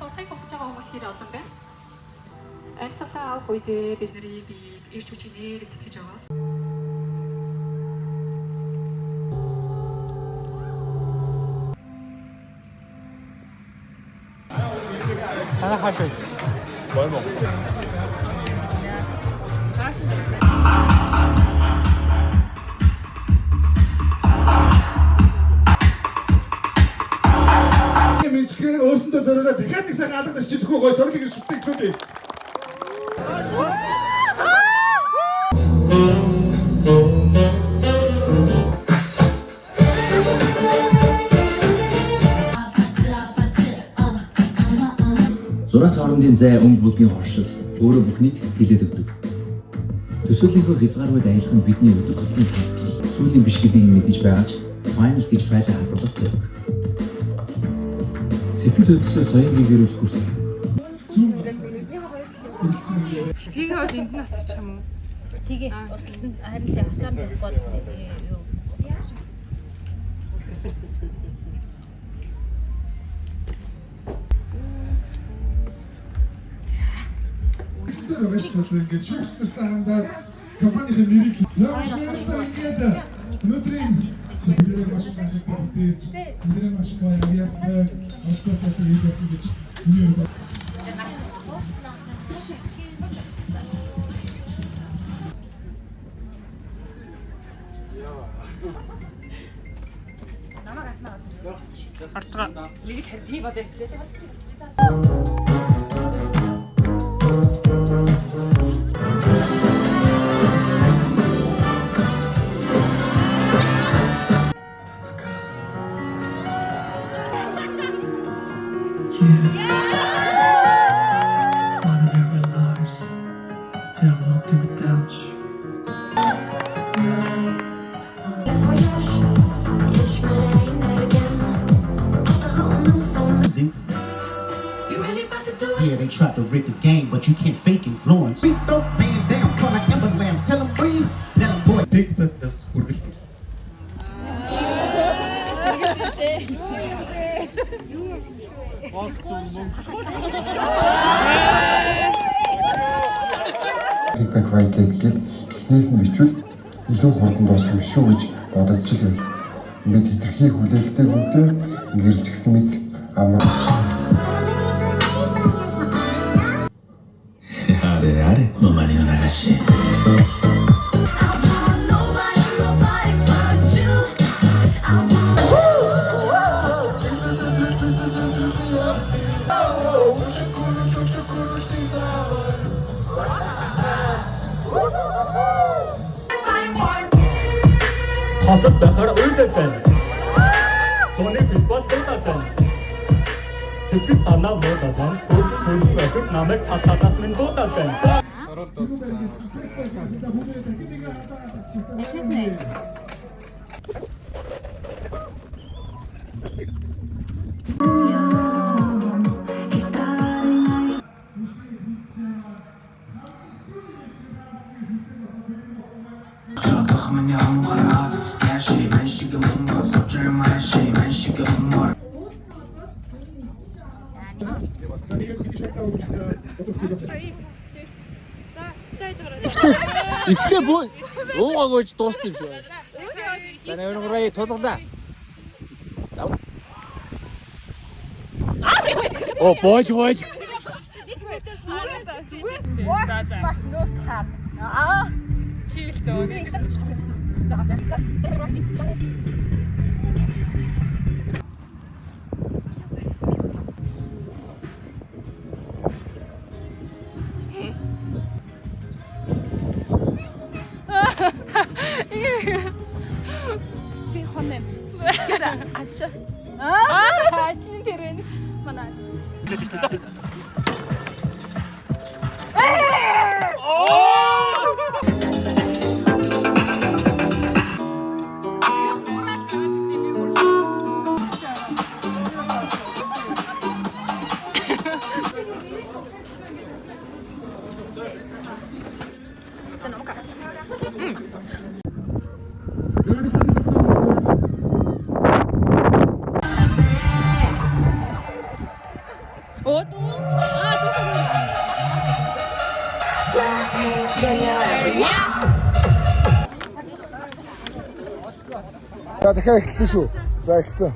судалгааг босч байгаа хүмүүс хэр олон байна? Амьсгалаа авах үед бид нарыг ирч хүчээр тэтгэж байгаа. 하나 하셔. 뭘 먹어? Минчгээ өөсөндөө зориулаад дахиад нэг сайхан алгадаж чидэхгүй гой цоглог ирж шүтдэг клуб. Зураас хоорондын зай өнгө бүдгийн хоршил өөрөө бүхнийг хилээд өгдөг. Төсөөллийнхөө хязгаарууд аялах нь бидний өдөр тутмын таск. Сүүлийн биш гэдгийг мэдэж байгаа ч final гэж файл хадгалах зэрэг. Сэтгэл хөдлөлөө соён гэрүүлэх хүртэл. Тийг бол энд нас тавьчих юм уу? Тэгээ уртанд харин тэ хасаар гол юу Тэр өшөлт ингээд шүүгчтэй хандаад компанийн нэрийг заавал өнөөдрийн нэр маш гоё яасан оцсоо хийсэн гэж юу Харцгаа нэг л харьцаа болоо явчихлаа. Yeah, they tried to rip the game, but you can't fake influence. Beat the man down, call like ambulance. Tell him breathe, let him boy. take this хүргэлт. Feedback file гэхлээр эхнээс нь бичвэл илүү хурдан дуусах юм шүү гэж бодож ил. Ингээд хэтэрхий хүлээлттэй хүнтэй ингээд гисэн мэт амар. Аре, маманий нагаши. Хотод байхаар үйлдэл байна. Сони битбас байдаг. Сэтгэл санаа муудаад төрөл өгөх намайг татахаас минь дуудаад байна. Ихлэ бөө уугаагүйж дууссан юм шүү. Танай өнөөрэй тулглаа. Оо бооч. Чийл зөө. Би хонем. Ачаа. Ачаа тэрэн манай. 또? За дахиад эхэлсэн шүү. За эхэлсэн.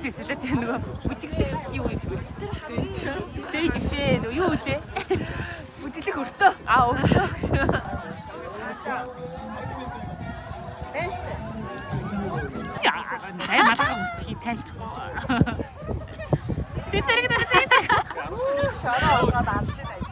Тэсэлж нөгөө бүжиглэх юу юм бэ? Стейж шээ. Нөгөө юу үлээ? Бүжиглэх өртөө. Өртөө. Тэштэй. Яа, надад мөчхий тайлчихгүй. Тэ зэрэг. Шараа аваад алж байна.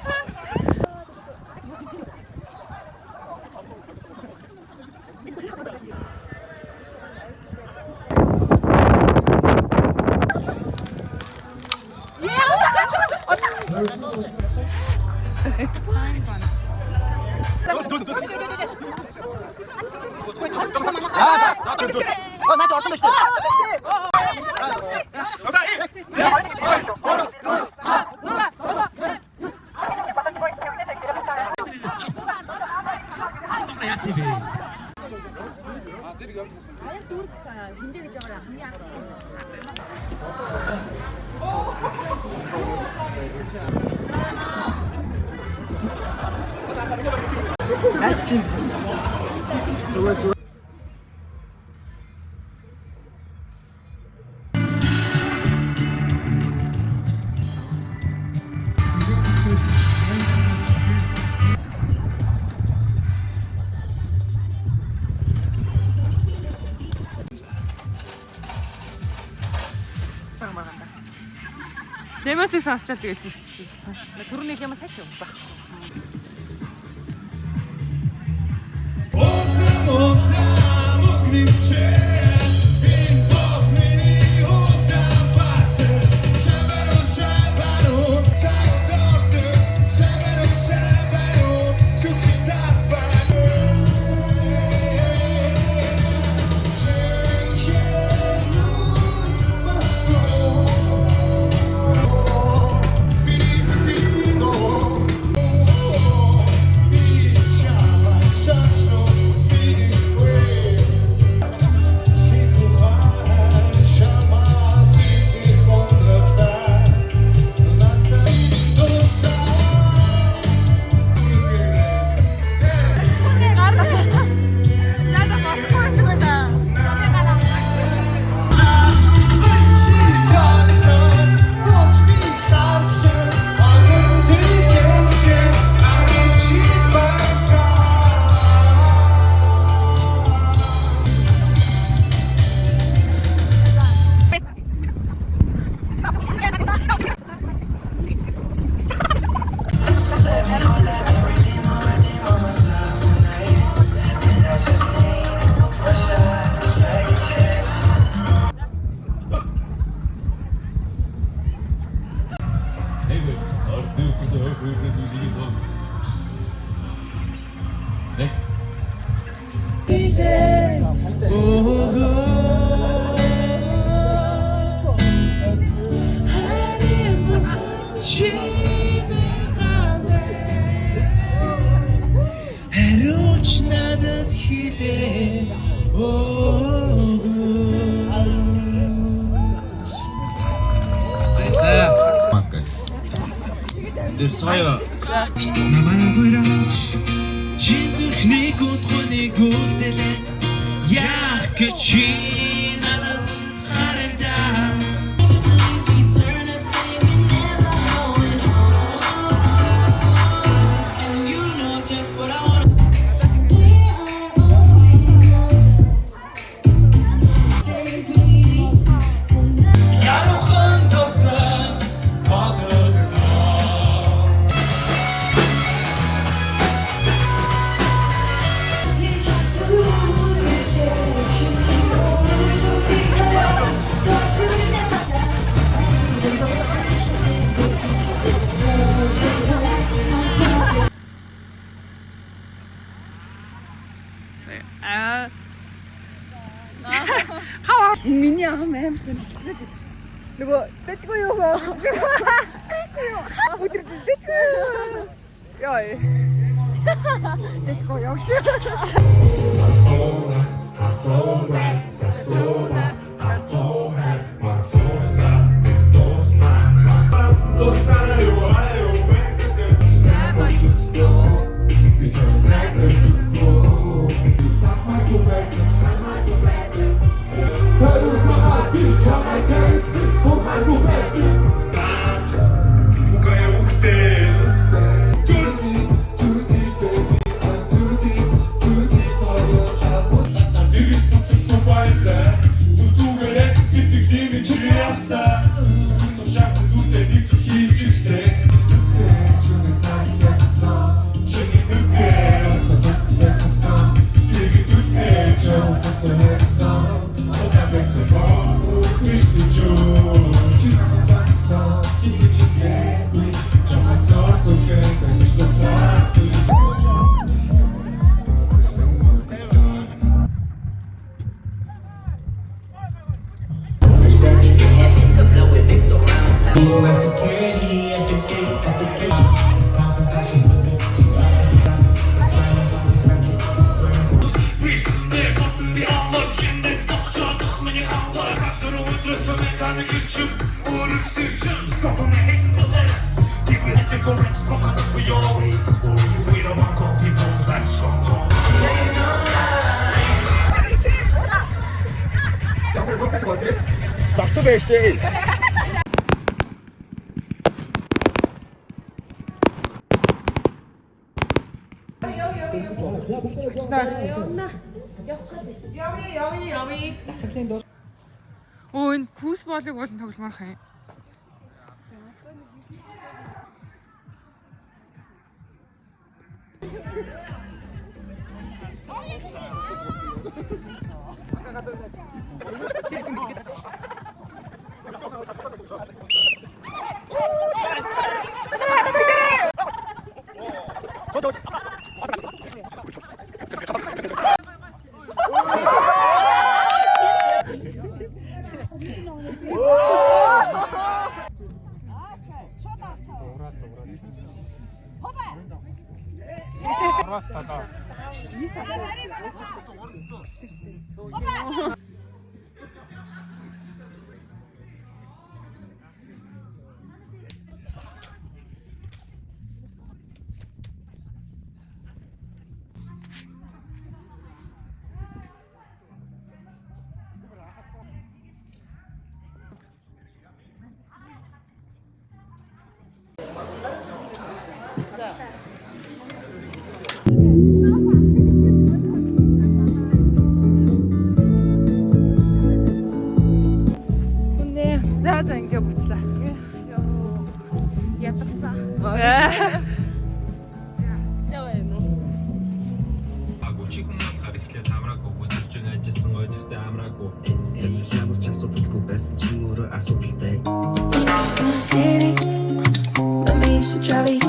Нэмэсээс орчоод тэгээд тийч. Төрний юм сайч юм баг. Соёо. Намайг гуйраач. Чинзүхний гүтгүнийг үлдээлээ. Яах гэж чи надад харагдаа. Миний ах амар сонирхолтой байдаг. Нөгөө дэжгүй юу гоо. Дэжгүй юу. Өдөр дэжгүй юу. Яа. Дэжгүй юу. Haftonas, haftonas, haftonas, haftonas. Өө энэ пүүс болыг болон тогломоор хай. За ингээ буцлаа. Йоо. Ядарсан. Агуулчих юм болохоор ихлээр амраагүй бүжигч ажилласан гоёртой амраагүй. Тэр шамарч асуудалгүй байсан чи өөрөө асуудалтай. Let me should drive